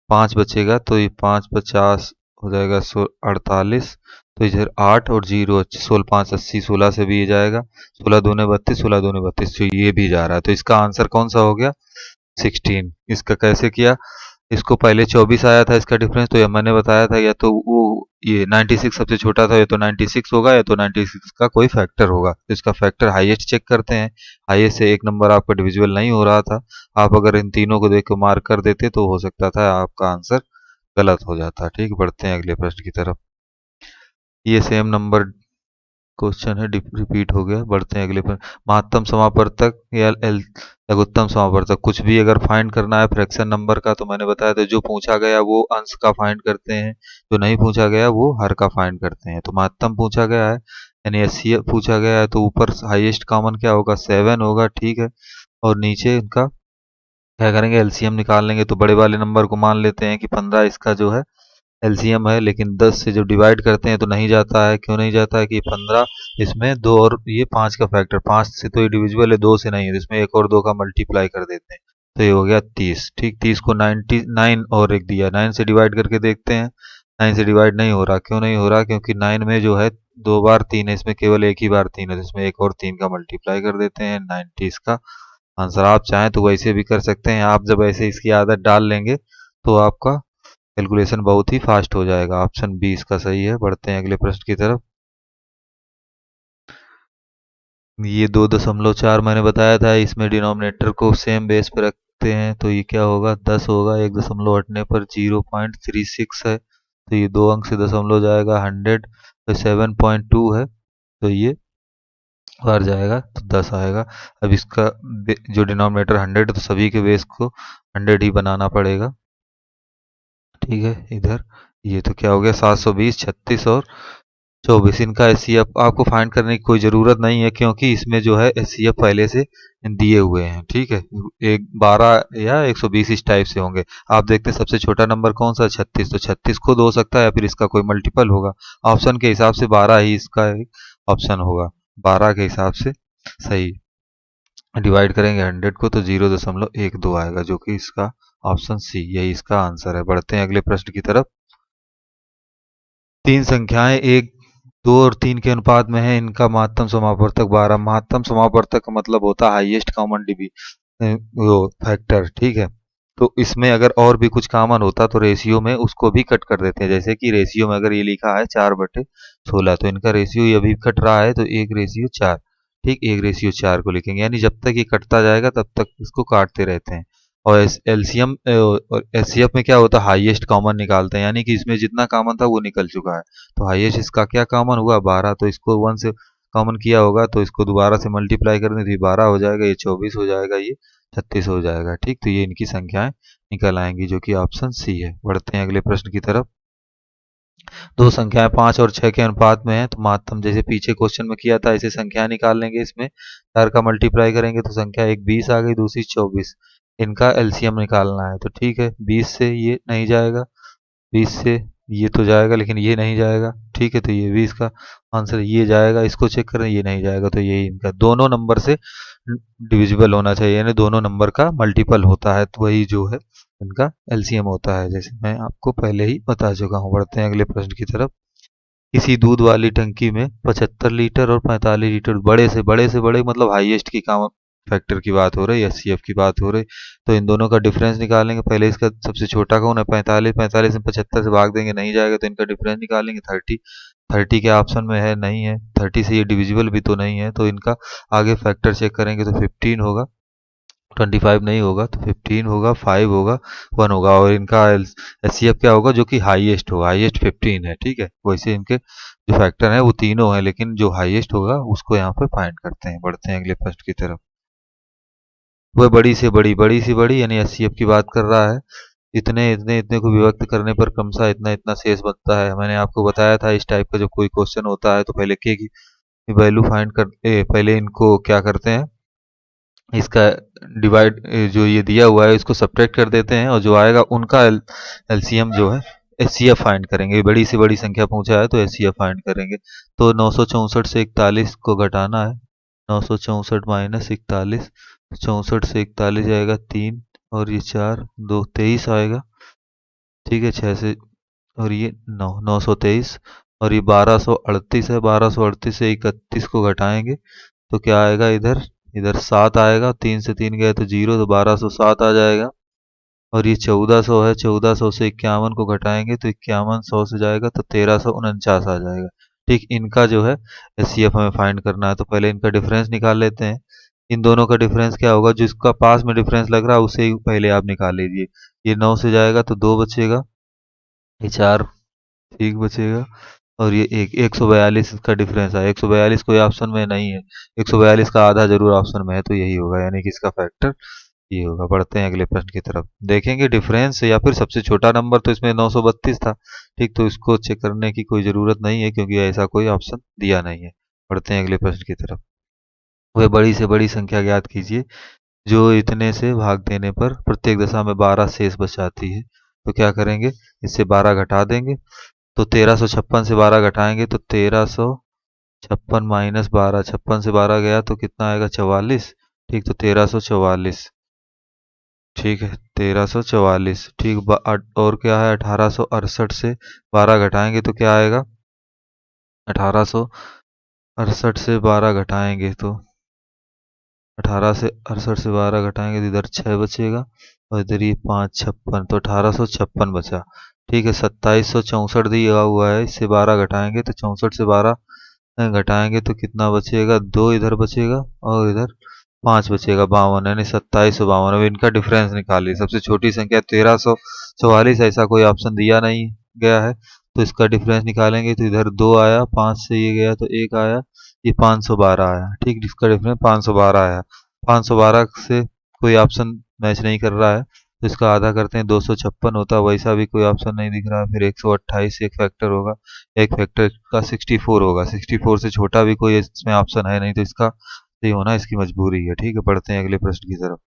5 बचेगा, तो ये 5 50 हो जाएगा, 48, तो इधर 8 और 0, 16 5 80, 16 से भी ये जाएगा, 16 दूने 32, 16 दूने 32, तो ये भी जा रहा है। तो इसका आंसर कौन सा हो गया, 16। इसका कैसे किया, इसको पहले 24 आया था इसका डिफरेंस, तो ये मैंने बताया था, या तो वो ये 96 सबसे छोटा था, या तो 96 होगा या तो 96 का कोई फैक्टर होगा। तो इसका फैक्टर हाईएस्ट चेक करते हैं, हाईएस्ट से एक नंबर आपका डिविजिबल नहीं हो रहा था, आप अगर इन तीनों को देख के मार्क कर देते तो हो सकता था आपका आंसर गलत हो जाता। ठीक, बढ़ते हैं अगले प्रश्न की तरफ। ये सेम नंबर क्वेश्चन है, रिपीट हो गया, बढ़ते हैं अगले पर। महत्तम समापवर्तक या लघुत्तम समापवर्तक, कुछ भी अगर फाइंड करना है फ्रैक्शन नंबर का, तो मैंने बताया था जो पूछा गया वो अंश का फाइंड करते हैं, जो नहीं पूछा गया वो हर का फाइंड करते हैं। तो महत्तम पूछा गया है यानी एचसीएफ पूछा गया है, तो ऊपर हाईएस्ट कॉमन क्या होगा, 7 होगा। ठीक है, और नीचे इनका क्या करेंगे, एलसीएम निकाल लेंगे। तो बड़े वाले नंबर को मान लेते हैं कि 15 इसका जो है एलसीएम है, लेकिन 10 से जब डिवाइड करते हैं तो नहीं जाता है। क्यों नहीं जाता है कि 15 इसमें दो और ये 5 का फैक्टर, 5 से तो ये डिविजिबल है, 2 से नहीं है, इसमें एक और 2 का मल्टीप्लाई कर देते हैं, तो ये हो गया 30। ठीक, 30 को 99 और एक दिया, 9 से डिवाइड करके देखते हैं, 9 से डिवाइड नहीं हो रहा। क्यों नहीं हो रहा, क्योंकि 9 में जो है 2 बार 3 है, इसमें केवल एक ही बार 3 है, इसमें एक और 3 का मल्टीप्लाई कर देते हैं, 90 इसका आंसर। आप चाहें तो वैसे भी कर सकते हैं, आप जब ऐसे इसकी आदत डाल लेंगे तो आपका कैलकुलेशन बहुत ही फास्ट हो जाएगा। ऑप्शन 20 का सही है। बढ़ते हैं अगले प्रश्न की तरफ। ये 2.4 मैंने बताया था, इसमें डिनोमिनेटर को सेम बेस पे रखते हैं, तो ये क्या होगा, 10 होगा, 1 दशमलव हटने पर 0.36 है, तो ये 2 अंक से दशमलव जाएगा, 100 तो 7.2 है, तो ये बार जाएगा तो 10 आएगा। अब इसका जो डिनोमिनेटर 100 है तो सभी के बेस को 100 ही बनाना पड़ेगा। ठीक है, इधर ये तो क्या हो गया, 720 36 और 24, इनका एचसीएफ आपको फाइंड करने की कोई ज़रूरत नहीं है, क्योंकि इसमें जो है एचसीएफ पहले से दिए हुए हैं। ठीक है, एक 12 या 120 इस टाइप से होंगे। आप देखते हैं सबसे छोटा नंबर कौन सा, 36, तो 36 खुद हो सकता है या फिर इसका कोई मल्टीपल होगा। ऑप्शन के हिसाब से 12 ही इसका एक ऑप्शन होगा, 12 के हिसाब से सही। डिवाइड करेंगे 100 को तो 0.12 आएगा, जो कि इसका ऑप्शन सी, यही इसका आंसर है। बढ़ते हैं अगले प्रश्न की तरफ। तीन संख्याएं 1 2 और 3 के अनुपात में है, इनका महत्तम समापवर्तक 12। महत्तम समापवर्तक का मतलब होता है हाईएस्ट कॉमन डिवी वो फैक्टर। ठीक है, तो इसमें अगर और भी कुछ कॉमन होता तो रेशियो में उसको भी कट कर देते हैं। जैसे कि रेशियो में अगर ये लिखा है 4/16, तो इनका रेशियो ये अभी कट रहा है, तो 1/4। ठीक, 1/4 को लिखेंगे, यानी जब तक ये कटता जाएगा तब तक इसको काटते रहते हैं। और एलसीएम और एचसीएफ में क्या होता है, हाईएस्ट कॉमन निकालते हैं, यानी कि इसमें जितना कॉमन था वो निकल चुका है। तो हाईएस्ट इसका क्या कॉमन हुआ, 12, तो इसको 1 से कॉमन किया होगा, तो इसको दोबारा से मल्टीप्लाई कर दें तो ये 12 हो जाएगा, ये 24 हो जाएगा, ये 36 हो जाएगा। ठीक, तो ये इनकी संख्याएं निकल आएंगी, जो कि ऑप्शन सी है। बढ़ते हैं अगले प्रश्न की तरफ। दो संख्याएं 5 और 6 के अनुपात में है, तो मातम जैसे पीछे क्वेश्चन में किया था ऐसे संख्या निकाल लेंगे। इसमें 4 का मल्टीप्लाई करेंगे तो संख्या एक 20 आ गई, दूसरी 24। इनका एलसीएम निकालना है, तो ठीक है 20 से ये नहीं जाएगा, 20 से ये तो जाएगा लेकिन ये नहीं जाएगा, ठीक है तो ये 20 का आंसर ये जाएगा। इसको चेक करें, ये नहीं जाएगा, तो ये इनका दोनों नंबर से डिविजिबल होना चाहिए, यानी दोनों नंबर का मल्टीपल होता है, तो वही जो है इनका एलसीएम होता है, जैसे मैं आपको पहले ही बता चुका हूँ। बढ़ते हैं अगले प्रश्न की तरफ। किसी दूध वाली टंकी में 75 लीटर और 45 लीटर, बड़े से बड़े मतलब हाईएस्ट की काम फैक्टर की बात हो रही है, एचसीएफ की बात हो रही, तो इन दोनों का डिफरेंस निकालेंगे। पहले इसका सबसे छोटा कौन है, 45, 45 में 75 से भाग देंगे, नहीं जाएगा, तो इनका डिफरेंस निकालेंगे। 30, 30 के ऑप्शन में है, नहीं है, 30 से ये डिविजिबल भी तो नहीं है, तो इनका आगे फैक्टर चेक करेंगे तो 15 होगा, 25 नहीं होगा, तो 15 होगा, 5 होगा, 1 होगा, और इनका एचसीएफ क्या होगा, जो कि हाईएस्ट होगा, हाईएस्ट 15 है, ठीक है। वैसे इनके जो फैक्टर हैं वो तीनों हैं, लेकिन जो हाईएस्ट होगा उसको यहाँ पे फाइंड करते हैं। बढ़ते हैं अगले प्रश्न की तरफ। वह बड़ी सी बड़ी यानी एचसीएफ की बात कर रहा है। इतने इतने इतने को विभक्त करने पर क्रमशः इतना इतना शेष बनता है। मैंने आपको बताया था इस टाइप का जब कोई क्वेश्चन होता है तो पहले के की वैल्यू फाइंड कर पहले इनको क्या करते हैं, इसका डिवाइड जो ये दिया हुआ है इसको सब्ट्रैक्ट कर देते हैं, और जो आएगा उनका एलसीएम जो है एचसीएफ फाइंड करेंगे। बड़ी से बड़ी संख्या पूछा है तो एचसीएफ फाइंड करेंगे। तो 964 से 41 को घटाना है, 964 माइनस 41, 64 से 41 जाएगा 3, और ये 4 2 23 आएगा, ठीक है। 6 से, और ये 923, और ये 1238 है, 1238 से 31 को घटाएंगे तो क्या आएगा, इधर इधर 7 आएगा, 3 से 3 गए तो 0, तो 1207 आ जाएगा। और ये 1400 है, 1400 से 51 को घटाएंगे तो 51 100 से जाएगा तो 1349 आ जाएगा, ठीक। इनका जो है एचसीएफ हमें फाइंड करना है, तो पहले इनका डिफरेंस निकाल लेते हैं। इन दोनों का डिफरेंस क्या होगा, जिसका पास में डिफरेंस लग रहा है उसे ही पहले आप निकाल लीजिए। ये 9 से जाएगा तो 2 बचेगा, ये 4 ठीक बचेगा, और ये 142 का डिफरेंस है। 142 कोई ऑप्शन में नहीं है, 142 का आधा जरूर ऑप्शन में है, तो यही होगा, यानी कि इसका फैक्टर ये होगा। बढ़ते हैं अगले प्रश्न की तरफ। देखेंगे डिफरेंस या फिर सबसे छोटा नंबर, तो इसमें 932 था, ठीक, तो इसको चेक करने की कोई ज़रूरत नहीं है क्योंकि ऐसा कोई ऑप्शन दिया नहीं है। बढ़ते हैं अगले प्रश्न की तरफ। वह बड़ी से बड़ी संख्या ज्ञात कीजिए जो इतने से भाग देने पर प्रत्येक दशा में 12 शेष बचाती है। तो क्या करेंगे, इससे 12 घटा देंगे, तो 1356 से 12 घटाएंगे तो 1356 माइनस 12, 56 से 12 गया तो कितना आएगा, 44, ठीक, तो 1344, ठीक है 1344, ठीक। और क्या है, 1868 से 12 घटाएंगे तो क्या आएगा, 1868 से 12 घटाएंगे तो 1868 से 12 घटाएंगे तो इधर 6 बचेगा, और इधर ये 556, तो 1856 बचा, ठीक है। 2764 दिया हुआ है, इससे 12 घटाएंगे तो 64 से 12 घटाएंगे तो कितना बचेगा, 2 इधर बचेगा, और इधर 5 बचेगा, 52, यानी 2752। अब इनका डिफरेंस निकालिए। सबसे छोटी संख्या 1344, ऐसा कोई ऑप्शन दिया नहीं गया है, तो इसका डिफरेंस निकालेंगे तो इधर 2 आया, 5 से ये गया तो 1 आया, ये 512 आया, ठीक। इसका डिफरेंस 512 आया। 512 से कोई ऑप्शन मैच नहीं कर रहा है, तो इसका आधा करते हैं, 256 होता, वैसा भी कोई ऑप्शन नहीं दिख रहा है। फिर 128 एक फैक्टर होगा, एक फैक्टर का 64 होगा, 64 से छोटा भी कोई इसमें ऑप्शन है नहीं, तो इसका सही होना इसकी मजबूरी है, ठीक है। बढ़ते हैं अगले प्रश्न की तरफ।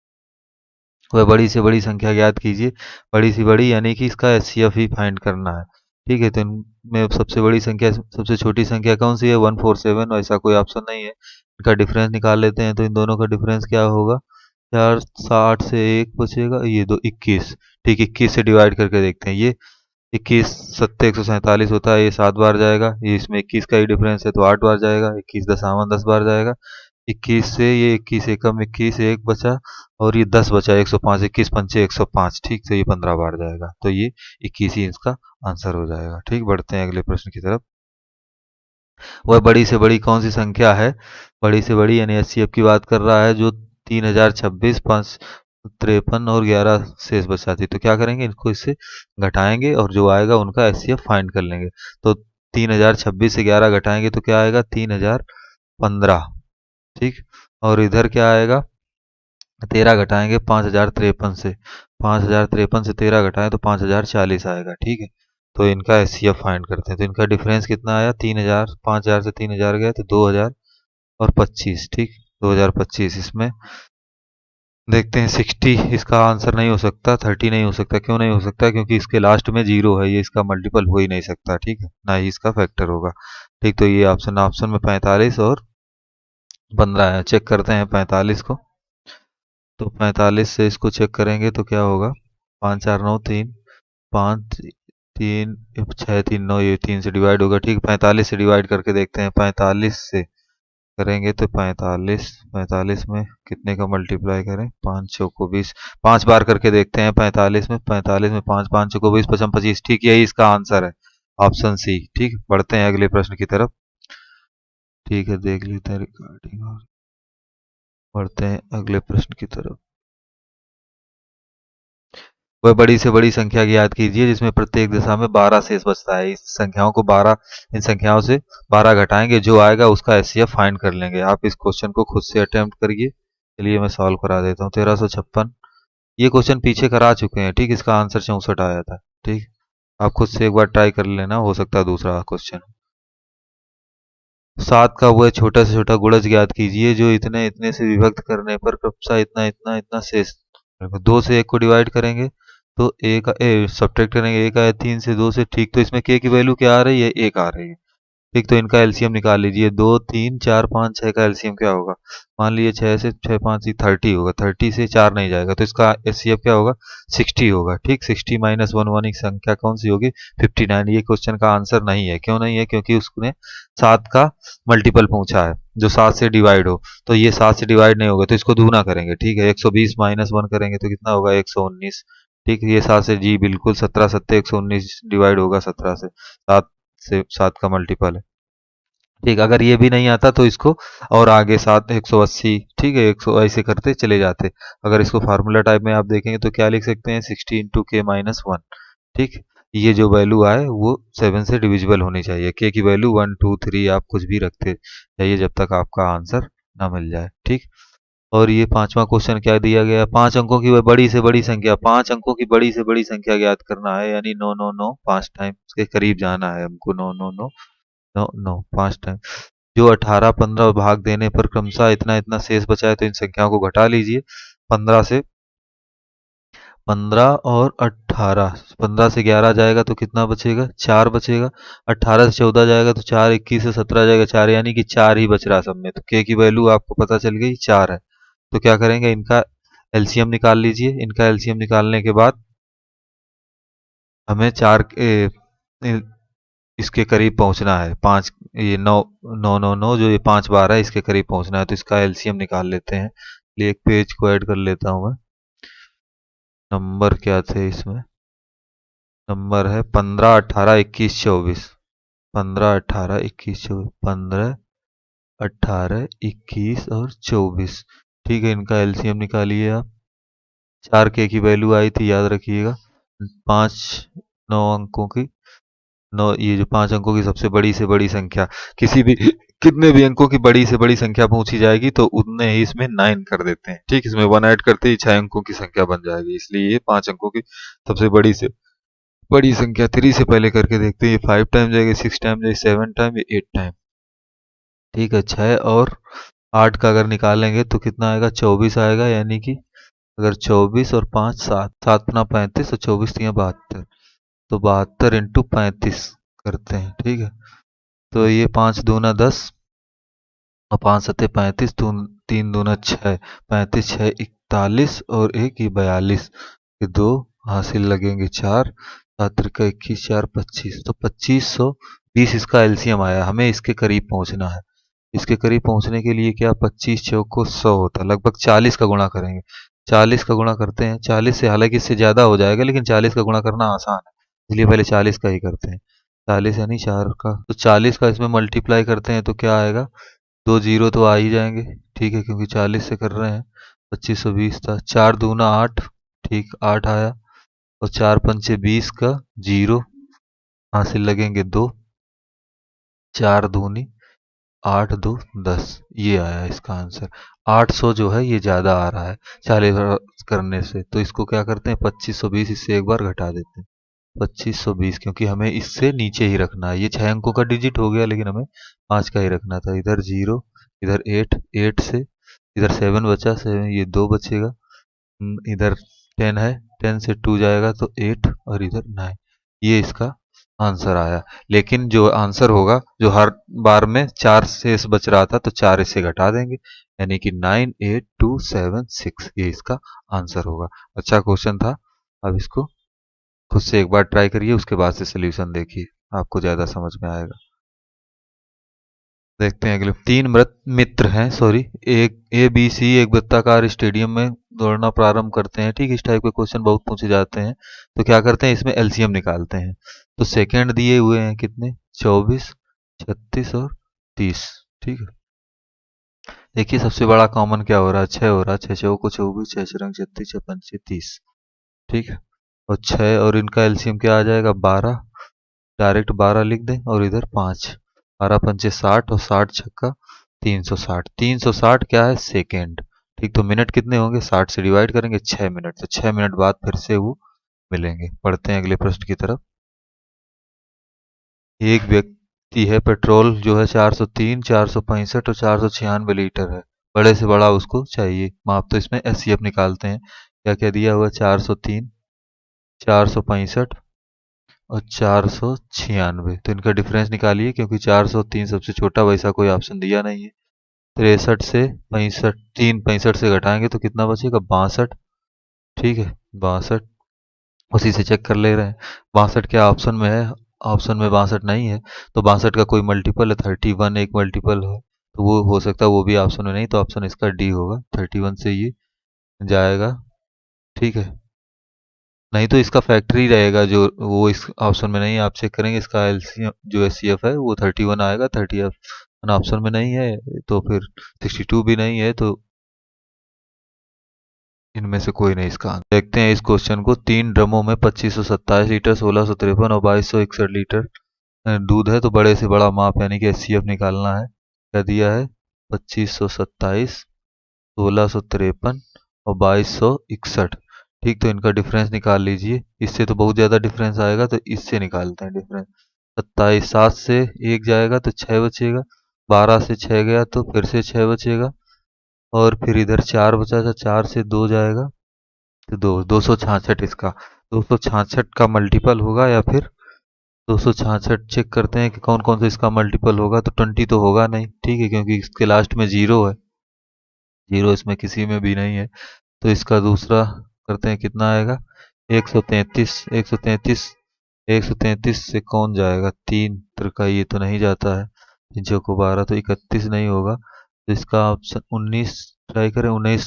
वह बड़ी से बड़ी संख्या ज्ञात कीजिए, बड़ी सी बड़ी यानी कि इसका एचसीएफ ही फाइंड करना है, ठीक है। तो इनमें सबसे बड़ी संख्या, सबसे छोटी संख्या कौन सी है, 147, ऐसा कोई ऑप्शन नहीं है। इनका डिफरेंस निकाल लेते हैं, तो इन दोनों का डिफरेंस क्या होगा, 460 से 1 बचेगा, ये दो 21, ठीक। 21 से डिवाइड करके देखते हैं, ये 21 सत्ते 147 होता है, ये 7 बार जाएगा, ये इसमें 21 का ही डिफरेंस है तो 8 बार जाएगा, 21 दशावन 10 बार जाएगा। 21 से ये 21 एकम 21, एक बचा, और ये 10 बचा, 105, 21 पंचे 105, ठीक, तो ये 15 बार जाएगा, तो ये 21 ही इसका आंसर हो जाएगा, ठीक। बढ़ते हैं अगले प्रश्न की तरफ। वह बड़ी से बड़ी कौन सी संख्या है, बड़ी से बड़ी यानी एचसीएफ की बात कर रहा है, जो 3026, 553 और 11 शेष बचाती, तो क्या करेंगे, इनको इससे घटाएंगे और जो आएगा उनका एचसीएफ फाइंड कर लेंगे। तो 3026 से 11 घटाएंगे तो क्या आएगा, 3015, ठीक। और इधर क्या आएगा, 13 घटाएंगे 5053 से, 5053 से 13 घटाएं तो 5040 आएगा, ठीक है। तो इनका एचसीएफ फाइंड करते हैं। तो इनका डिफरेंस कितना आया, 3000, 5000 से 3000 गया तो 2000 और 25, ठीक 2025। इसमें देखते हैं 60 इसका आंसर नहीं हो सकता, 30 नहीं हो सकता। क्यों नहीं हो सकता, क्योंकि इसके लास्ट में जीरो है, ये इसका मल्टीपल हो ही नहीं सकता, ठीक है, ना ही इसका फैक्टर होगा। ठीक, तो ये ऑप्शन ऑप्शन में 45 और 15 है। चेक करते हैं 45 को। तो 45 से इसको चेक करेंगे तो क्या होगा, 5493, 5 3 6 3 9, ये 3 से डिवाइड होगा, ठीक। 45 से डिवाइड करके देखते हैं, 45 से करेंगे तो 45, 45 में कितने का मल्टीप्लाई करें, 5 चौको 20, 5 बार करके देखते हैं 45 में, 45 में 5, 5 चौको 20, 55 25, ठीक, यही इसका आंसर है, ऑप्शन सी। ठीक, बढ़ते हैं अगले प्रश्न की तरफ। ठीक है, देख लेते हैं रिकॉर्डिंग और बढ़ते हैं अगले प्रश्न की तरफ। वह बड़ी से बड़ी संख्या ज्ञात कीजिए जिसमें प्रत्येक दिशा में 12 शेष बचता है। इस संख्याओं को 12, इन संख्याओं से 12 घटाएंगे, जो आएगा उसका एचसीएफ फाइंड कर लेंगे। आप इस क्वेश्चन को खुद से अटेम्प्ट करिए। चलिए मैं सॉल्व करा देता हूँ। 1356, ये क्वेश्चन पीछे करा चुके हैं, ठीक। इसका आंसर 64 आया था, ठीक। आप खुद से एक बार ट्राई कर लेना, हो सकता है दूसरा क्वेश्चन। 7 का वह छोटा से छोटा गुणज ज्ञात कीजिए जो इतने इतने से विभक्त करने पर क्रमशः इतना इतना इतना शेष। 2 से 1 को डिवाइड करेंगे तो एक सब्ट्रैक्ट करेंगे, 1 आया 3 से 2 से, ठीक। तो इसमें के की वैल्यू क्या आ रही है, 1 आ रही है, ठीक। तो इनका एलसीएम निकाल लीजिए। 2 3 4 5 6 का एलसीएम क्या होगा, मान लीजिए 6 से 6 5 30 होगा, 30 से 4 नहीं जाएगा, तो इसका एचसीएफ क्या होगा, 60 होगा, ठीक। 60 माइनस 1 1 की संख्या कौन सी होगी, 59। ये क्वेश्चन का आंसर नहीं है। क्यों नहीं है, क्योंकि उसने 7 का मल्टीपल पूछा है जो 7 से डिवाइड हो, तो ये 7 से डिवाइड नहीं होगा, तो इसको दूना करेंगे, ठीक है। 120 माइनस 1 करेंगे तो कितना होगा, 119, ठीक। ये 7 से, जी बिल्कुल, 17 सत्ते 119 डिवाइड होगा 17 से, 7 से 7 का मल्टीपल है, ठीक। अगर ये भी नहीं आता तो इसको और आगे 7 180, ठीक है, 100 ऐसे करते चले जाते। अगर इसको फार्मूला टाइप में आप देखेंगे तो क्या लिख सकते हैं, 60 इंटू के माइनस 1, ठीक। ये जो वैल्यू आए वो 7 से डिविजिबल होनी चाहिए। के की वैल्यू 1 2 3 आप कुछ भी रखते जाइए जब तक आपका आंसर ना मिल जाए, ठीक। और ये पांचवा क्वेश्चन क्या दिया गया, 5 अंकों की वह बड़ी से बड़ी संख्या, 5 अंकों की बड़ी से बड़ी संख्या ज्ञात करना है, यानी 9 9 9 5 टाइम के करीब जाना है हमको, 9 9 9 9 9 5 टाइम, जो 18 15 भाग देने पर क्रमशः इतना इतना शेष बचा है। तो इन संख्याओं को घटा लीजिए। 15 से 15 और 18, 15 से 11 जाएगा तो कितना बचेगा, 4 बचेगा। 18 से 14 जाएगा तो 4, 21 से 17 जाएगा 4, यानी कि 4 ही बच रहा सब में। तो के की वैल्यू आपको पता चल गई 4 है। तो क्या करेंगे, इनका एलसीएम निकाल लीजिए। इनका एलसीएम निकालने के बाद हमें 4 इसके करीब पहुंचना है, 5, ये 9 9 9 9 जो ये 5 बार है इसके करीब पहुंचना है। तो इसका एलसीएम निकाल लेते हैं। लिए एक पेज को ऐड कर लेता हूं मैं। नंबर क्या थे इसमें, नंबर है 15 18 21 24, 15 18 21 24, 15 18 21 और 24, ठीक है। इनका एलसीएम निकालिए आप। 4 के की वैल्यू आई थी, याद रखिएगा, 5 9 अंकों की, 9, ये जो 5 अंकों की सबसे बड़ी से बड़ी संख्या, किसी भी कितने भी अंकों की बड़ी से बड़ी संख्या पूछी जाएगी तो उतने ही इसमें 9 कर देते हैं, ठीक। इसमें 1 ऐड करते ही 6 अंकों की संख्या बन जाएगी, इसलिए ये 5 अंकों की सबसे बड़ी से बड़ी संख्या। 3 से पहले करके देखते हैं, ये 5 टाइम जाएगी, 6 टाइम जाएगी, 7 टाइम, ये 8 टाइम, ठीक है। 6 और 8 का अगर निकालेंगे तो कितना आएगा, 24 आएगा। यानी कि अगर 24 और 5 7, 7 अपना 35 और 24 तिया 72, तो 72 इंटू 35 करते हैं, ठीक है। तो ये 5 दूना 10 और 5 सत्ते 35, 3 दूना 6, 35 6 41 और एक ये 42, ये 2 हासिल लगेंगे 4, 7 त्रिका 21 4 25, तो 2520 इसका एलसीएम आया। हमें इसके करीब पहुंचना है। इसके करीब पहुंचने के लिए क्या, 25 चौक को 100 होता है, लगभग 40 का गुणा करेंगे। 40 का गुणा करते हैं, 40 से, हालांकि इससे ज्यादा हो जाएगा लेकिन 40 का गुणा करना आसान है, इसलिए पहले 40 का ही करते हैं। 40 यानी 4 का, तो 40 का इसमें मल्टीप्लाई करते हैं तो क्या आएगा, 2 जीरो तो आ ही जाएंगे, ठीक है, क्योंकि 40 से कर रहे हैं। 2520 था, 4 दूना 8, ठीक, 8 आया, और 4 पंचे 20 का जीरो हासिल लगेंगे 2, 4 दूनी 8 2 10, ये आया इसका आंसर। 800 जो है ये ज्यादा आ रहा है 40 करने से, तो इसको क्या करते हैं, 2520 इससे एक बार घटा देते हैं। 2520, क्योंकि हमें इससे नीचे ही रखना है। ये 6 अंकों का डिजिट हो गया, लेकिन हमें 5 का ही रखना था। इधर 0, इधर 8, 8 से इधर 7 बचा, 7 ये 2 बचेगा। इधर 10 है, 10 से 2 जाएगा तो 8, और इधर 9। ये इसका आंसर आया। लेकिन जो आंसर होगा, जो हर बार में 4 शेष बच रहा था, तो 4 इससे घटा देंगे, यानी कि 98276, ये इसका आंसर होगा। अच्छा क्वेश्चन था। अब इसको खुद से एक बार ट्राई करिए, उसके बाद से सोल्यूशन देखिए, आपको ज़्यादा समझ में आएगा। देखते हैं अगले। तीन मृत मित्र हैं, सॉरी, एक ए बी सी एक वृत्ताकार स्टेडियम में दौड़ना प्रारंभ करते हैं। ठीक, इस टाइप के क्वेश्चन बहुत पूछे जाते हैं। तो क्या करते हैं, इसमें एलसीएम निकालते हैं। तो सेकंड दिए हुए हैं कितने, 24, 36 और 30। ठीक है, देखिए सबसे बड़ा कॉमन क्या हो रहा है, 6 हो रहा है। 6 चौको 24, 6 रंग 36, 6 पंचे 30। ठीक है, और 6 और इनका एलसीएम क्या आ जाएगा, 12। डायरेक्ट 12 लिख दें, और इधर 5। 12 पंचे 60, और 60 छक्का 360। 360 क्या है, सेकेंड। ठीक, तो मिनट कितने होंगे, 60 से डिवाइड करेंगे 6 मिनट, तो 6 मिनट बाद फिर से वो मिलेंगे। पढ़ते हैं अगले प्रश्न की तरफ। एक व्यक्ति है, पेट्रोल जो है 403, 465 और 496 लीटर है। बड़े से बड़ा उसको चाहिए माप, तो इसमें एससीएफ निकालते हैं। क्या क्या दिया हुआ है, 403, 465 और 496। तो इनका डिफरेंस निकालिए, क्योंकि 403 सबसे छोटा, वैसा कोई ऑप्शन दिया नहीं है। 63 से 65, 65 से घटाएंगे तो कितना बचेगा, 62। ठीक है, 62, उसी से चेक कर ले रहे हैं। 62 क्या ऑप्शन में है, ऑप्शन में 62 नहीं है। तो 62 का कोई मल्टीपल है, 31 एक मल्टीपल है, तो वो हो सकता है वो भी ऑप्शन में नहीं, तो ऑप्शन इसका डी होगा। 31 से ये जाएगा। ठीक है, नहीं तो इसका फैक्ट्री रहेगा, जो वो इस ऑप्शन में नहीं है। आप चेक करेंगे, इसका एलसीएम जो एचसीएफ है वो 31 आएगा। 31 ऑप्शन में नहीं है, तो फिर 62 भी नहीं है, तो इनमें से कोई नहीं इसका आंसर। देखते हैं इस क्वेश्चन को। 3 ड्रमों में 2527 लीटर, 1653 और 2261 लीटर दूध है। तो बड़े से बड़ा माप यानी कि एचसीएफ निकालना है। क्या दिया है, 2527, 1653 और 2261। ठीक, तो इनका डिफरेंस निकाल लीजिए। इससे तो बहुत ज़्यादा डिफरेंस आएगा, तो इससे निकालते हैं डिफरेंस। 27, 7 से 1 जाएगा तो 6 बचेगा। 12 से 6 गया तो फिर से 6 बचेगा, और फिर इधर 4 बचा था, 4 से 2 जाएगा तो 266। इसका 266 का मल्टीपल होगा, या फिर 266 चेक करते हैं कि कौन कौन सा इसका मल्टीपल होगा। तो 20 तो होगा नहीं, ठीक है, क्योंकि इसके लास्ट में 0 है। 0 इसमें किसी में भी नहीं है। तो इसका दूसरा करते हैं, कितना आएगा, 133। 133, 133 से कौन जाएगा, 3 का ये तो नहीं जाता है। 3 चौको 12, तो 31 नहीं होगा। तो इसका ऑप्शन 19 ट्राई करें। 19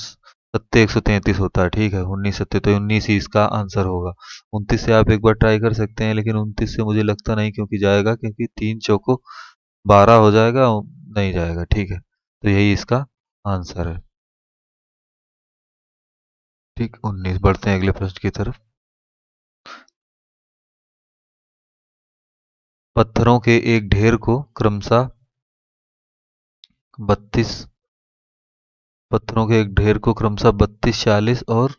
सत्ते 133 होता है। ठीक है, 19 सत्ते, तो 19 ही इसका आंसर होगा। 29 से आप एक बार ट्राई कर सकते हैं, लेकिन 29 से मुझे लगता नहीं क्योंकि जाएगा, क्योंकि 3 चौको 12 हो जाएगा, नहीं जाएगा। ठीक है, तो यही इसका आंसर है। ठीक, 19। बढ़ते हैं अगले प्रश्न की तरफ। पत्थरों के एक ढेर को क्रमशः 32, पत्थरों के एक ढेर को क्रमशः 32, 40 और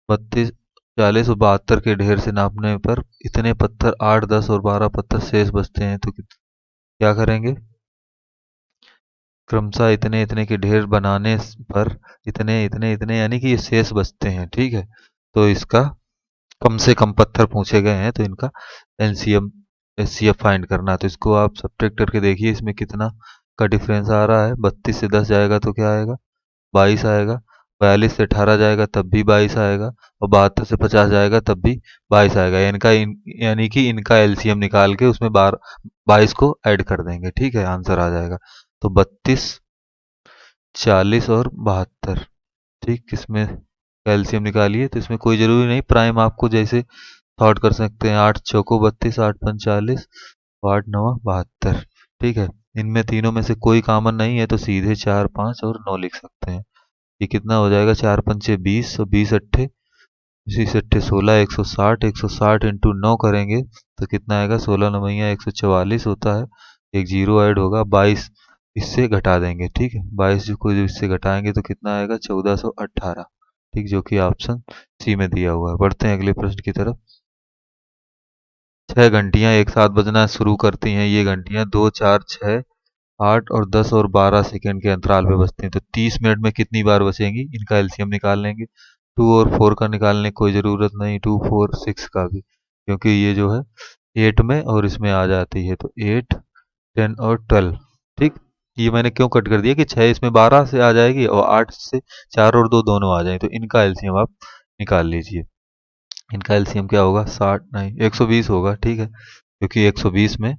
32, 40 और 72 के ढेर से नापने पर इतने पत्थर, 8, 10 और 12 पत्थर शेष बचते हैं, तो क्या करेंगे। क्रमशः इतने इतने के ढेर बनाने पर इतने इतने इतने, यानी कि ये शेष बचते हैं। ठीक है, तो इसका कम से कम पत्थर पूछे गए हैं, तो इनका एलसीएम एचसीएफ फाइंड करना है। तो इसको आप सब्ट्रैक्ट करके देखिए, इसमें कितना का डिफरेंस आ रहा है। 32 से 10 जाएगा तो क्या आएगा, 22 आएगा। 42 से 18 जाएगा तब भी 22 आएगा, और 72 से 50 जाएगा तब भी 22 आएगा। यानी कि इनका एलसीएम निकाल के उसमें 22 को ऐड कर देंगे। ठीक है, आंसर आ जाएगा। तो 32, 40 और 72। ठीक, इसमें कैल्शियम निकालिए। तो इसमें कोई ज़रूरी नहीं, प्राइम आपको जैसे थॉट कर सकते हैं। 8 चौको 32, 8 पंच 40, 8 नवा 72। ठीक है, इनमें तीनों में से कोई कॉमन नहीं है, तो सीधे 4, 5 और 9 लिख सकते हैं। ये कितना हो जाएगा, 4 पंचे 20 और 20 अट्ठे 20 अट्ठे 16, 160। 160 इंटू 9 करेंगे तो कितना आएगा, 16 नवैया 144 होता है। एक जीरो ऐड होगा। 22 इससे घटा देंगे। ठीक है, 22 जो को इससे घटाएंगे तो कितना आएगा, 1418। ठीक, जो कि ऑप्शन सी में दिया हुआ है। बढ़ते हैं अगले प्रश्न की तरफ। 6 घंटियां एक साथ बजना शुरू करती हैं। ये घंटियां 2, 4, 6, 8 और 10 और 12 सेकंड के अंतराल पे बजती हैं। तो 30 मिनट में कितनी बार बचेंगी, इनका एलसीएम निकाल लेंगे। 2 और 4 का निकालने की कोई ज़रूरत नहीं, 2, 4, 6 का भी, क्योंकि ये जो है 8 में और इसमें आ जाती है, तो 8, 10 और 12। ठीक, ये मैंने क्यों कट कर दिया कि 6 इसमें 12 से आ जाएगी और 8 से 4 और 2 दोनों आ जाएंगे, तो इनका एलसीएम आप निकाल लीजिए। इनका एलसीएम क्या होगा, 60 नहीं 120 होगा, ठीक है, क्योंकि 120 में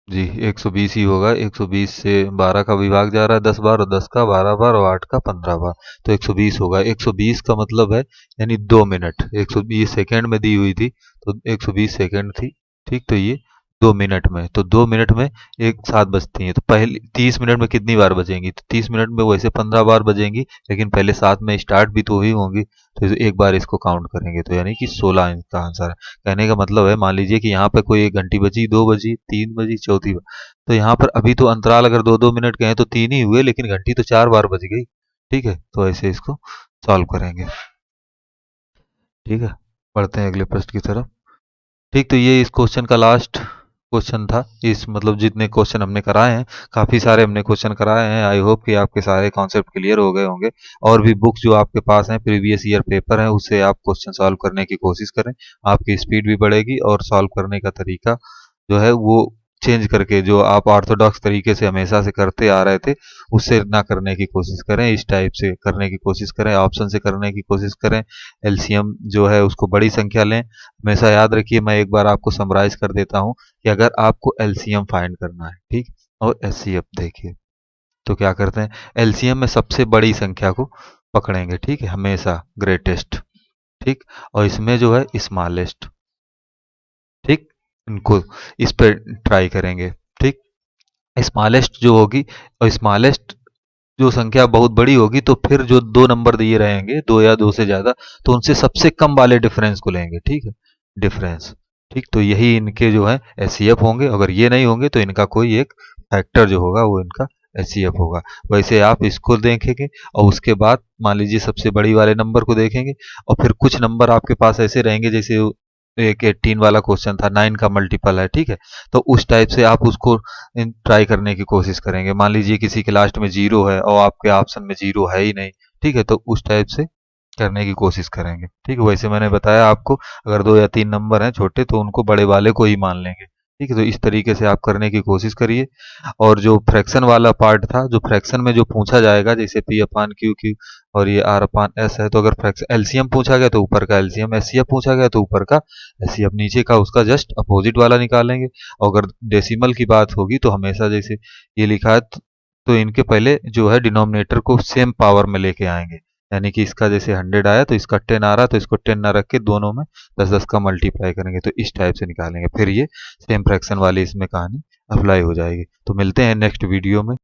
जी 120 ही होगा। 120 से 12 का विभाग जा रहा है 10 बार, और 10 का 12 बार, और 8 का 15 बार, तो 120 होगा। 120 का मतलब है यानी 2 मिनट, 120 सेकेंड में दी हुई थी तो 120 सेकेंड थी। ठीक, तो ये 2 मिनट में, तो 2 मिनट में एक साथ बजती हैं। तो पहले 30 मिनट में कितनी बार बजेंगी, तो 30 मिनट में वैसे 15 बार बजेंगी, लेकिन पहले साथ में स्टार्ट भी तो ही होंगी, तो एक बार इसको काउंट करेंगे, तो यानी कि 16 इनका आंसर है। कहने का मतलब है, मान लीजिए कि यहाँ पे कोई एक घंटी बजी, 2 बजी, 3 बजी, चौथी बार, तो यहाँ पर अभी तो अंतराल अगर 2-2 मिनट के हैं तो 3 ही हुए, लेकिन घंटी तो 4 बार बज गई। ठीक है, तो ऐसे इसको सॉल्व करेंगे। ठीक है, बढ़ते हैं अगले प्रश्न की तरफ। ठीक, तो ये इस क्वेश्चन का लास्ट क्वेश्चन था। इस मतलब जितने क्वेश्चन हमने कराए हैं, काफ़ी सारे हमने क्वेश्चन कराए हैं। आई होप कि आपके सारे कॉन्सेप्ट क्लियर हो गए होंगे। और भी बुक्स जो आपके पास हैं, प्रीवियस ईयर पेपर हैं, उससे आप क्वेश्चन सॉल्व करने की कोशिश करें। आपकी स्पीड भी बढ़ेगी और सॉल्व करने का तरीका जो है वो चेंज करके, जो आप ऑर्थोडॉक्स तरीके से हमेशा से करते आ रहे थे, उससे ना करने की कोशिश करें। इस टाइप से करने की कोशिश करें, ऑप्शन से करने की कोशिश करें। एलसीएम जो है उसको बड़ी संख्या लें। हमेशा याद रखिए, मैं एक बार आपको समराइज कर देता हूँ कि अगर आपको एलसीएम फाइंड करना है, ठीक, और एचसीएफ देखिए, तो क्या करते हैं, एलसीएम में सबसे बड़ी संख्या को पकड़ेंगे, ठीक है, हमेशा ग्रेटेस्ट, ठीक, और इसमें जो है स्मॉलेस्ट, ठीक, इनको इस पे ट्राई करेंगे। ठीक, स्मॉलेस्ट जो होगी, और स्मॉलेस्ट जो संख्या बहुत बड़ी होगी, तो फिर जो दो नंबर दिए रहेंगे, दो या दो से ज्यादा, तो उनसे सबसे कम वाले डिफरेंस को लेंगे। ठीक है, डिफरेंस, ठीक, तो यही इनके जो है एचसीएफ होंगे। अगर ये नहीं होंगे तो इनका कोई एक फैक्टर जो होगा वो इनका एचसीएफ होगा। वैसे आप इसको देखेंगे और उसके बाद मान लीजिए सबसे बड़ी वाले नंबर को देखेंगे, और फिर कुछ नंबर आपके पास ऐसे रहेंगे, जैसे एक 18 वाला क्वेश्चन था, 9 का मल्टीपल है, ठीक है, तो उस टाइप से आप उसको ट्राई करने की कोशिश करेंगे। मान लीजिए किसी के लास्ट में जीरो है और आपके ऑप्शन में जीरो है ही नहीं, ठीक है, तो उस टाइप से करने की कोशिश करेंगे। ठीक है, वैसे मैंने बताया आपको, अगर 2 या 3 नंबर हैं छोटे तो उनको बड़े वाले को ही मान लेंगे। ठीक है, तो इस तरीके से आप करने की कोशिश करिए। और जो फ्रैक्शन वाला पार्ट था, जो फ्रैक्शन में जो पूछा जाएगा, जैसे पी अपान क्यू क्यू और ये आर अपान एस है, तो अगर फ्रैक्शन एलसीएम पूछा गया तो ऊपर का एलसीएम, एचसीएफ पूछा गया तो ऊपर का एचसीएफ, नीचे का उसका जस्ट अपोजिट वाला निकालेंगे। और अगर डेसिमल की बात होगी तो हमेशा जैसे ये लिखा है, तो इनके पहले जो है डिनोमिनेटर को सेम पावर में लेके आएंगे। यानी कि इसका जैसे 100 आया तो इसका 10 आ रहा है, तो इसको 10 ना रख के दोनों में 10-10 का मल्टीप्लाई करेंगे, तो इस टाइप से निकालेंगे। फिर ये सेम फ्रैक्शन वाली इसमें कहानी अप्लाई हो जाएगी। तो मिलते हैं नेक्स्ट वीडियो में।